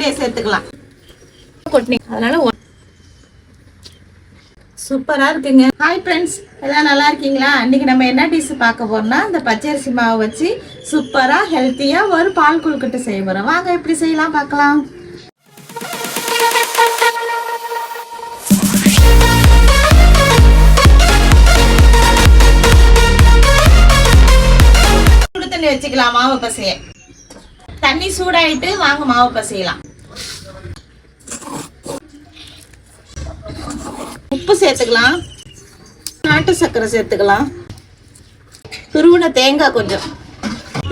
உருண்டையை சேர்த்துக்கலாம். கொட்டினீங்க அதனால சூப்பரா இருக்குங்க. ஹாய் ஃப்ரெண்ட்ஸ், எல்லாம் நல்லா இருக்கீங்களா? இன்னைக்கு நம்ம என்ன டிஷ் பார்க்க போறோம்னா, இந்த பச்சரிசி மாவை வச்சு சூப்பரா ஹெல்த்தியா ஒரு பால் கொழுக்கட்டை செய்ய போறோம். வாங்க எப்படி செய்யலாம் பார்க்கலாம். சுடு தண்ணி வச்சுக்கலாம் மாவு பசைய. தண்ணி சூடாயிட்டு வாங்க மாவு பசையலாம். உப்பு சேர்த்துக்கலாம், நாட்டு சர்க்கரை சேர்த்துக்கலாம், துருவின தேங்காய் கொஞ்சம்,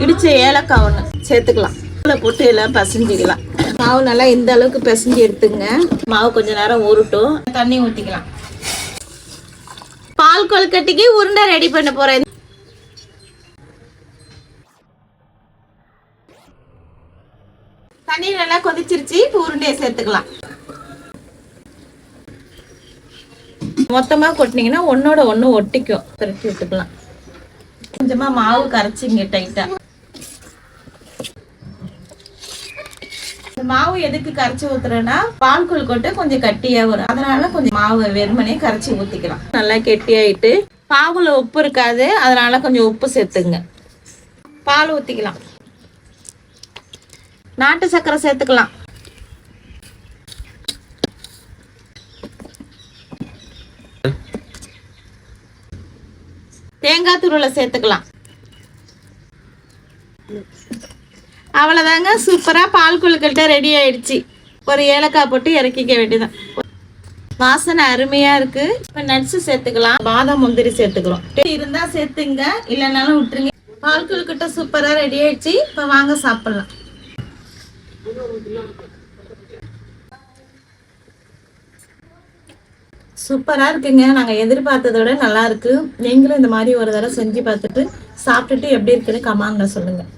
இடிச்ச ஏலக்காய் ஒன்று சேர்த்துக்கலாம். போட்டு எல்லாம் பசஞ்சிக்கலாம். மாவு நல்லா இந்த அளவுக்கு பிசைஞ்சு எடுத்துங்க. மாவு கொஞ்ச நேரம் ஊறட்டும். தண்ணி ஊற்றிக்கலாம். பால் கொழுக்கட்டைக்கு உருண்டை ரெடி பண்ண போறேன். தண்ணி நல்லா கொதிச்சிருச்சு. இப்போ உருண்டையை சேர்த்துக்கலாம். மொத்தமா கொட்டினீங்கன்னா ஒன்னோட ஒண்ணு ஒட்டிக்கும். திரட்டி விட்டுக்கலாம். கொஞ்சமா மாவு கரைச்சிங்க டைட்டா. மாவு எதுக்கு கரைச்சி ஊத்துறேன்னா, பால் கொழுக்கட்டை கொஞ்சம் கட்டியா வரும். அதனால கொஞ்சம் மாவு வெறுமனே கரைச்சி ஊத்திக்கலாம். நல்லா கெட்டியாயிட்டு பாவுல உப்பு இருக்காது, அதனால கொஞ்சம் உப்பு சேர்த்துங்க. பால் ஊத்திக்கலாம். நாட்டு சர்க்கரை சேர்த்துக்கலாம். தேங்காய் துருவலை சேர்த்துக்கலாம். அவ்வளோதாங்க, சூப்பராக பால் கொழுக்கட்டை ரெடி ஆயிடுச்சு. ஒரு ஏலக்காய் போட்டு இறக்கிக்க வேண்டியதான். வாசனை அருமையாக இருக்கு. இப்போ நட்ஸு சேர்த்துக்கலாம். பாதாம் முந்திரி சேர்த்துக்கிறோம். இருந்தால் சேர்த்துங்க, இல்லைனாலும் விட்டுருங்க. பால் கொழுக்கட்டை சூப்பராக ரெடி ஆயிடுச்சு. இப்போ வாங்க சாப்பிட்லாம். சூப்பராக இருக்குங்க. நாங்கள் எதிர்பார்த்ததை விட நல்லா இருக்கு. நீங்களும் இந்த மாதிரி ஒரு தடவை செஞ்சு பார்த்துட்டு சாப்பிட்டுட்டு எப்படி இருக்குன்னு கமெண்ட்ல சொல்லுங்கள்.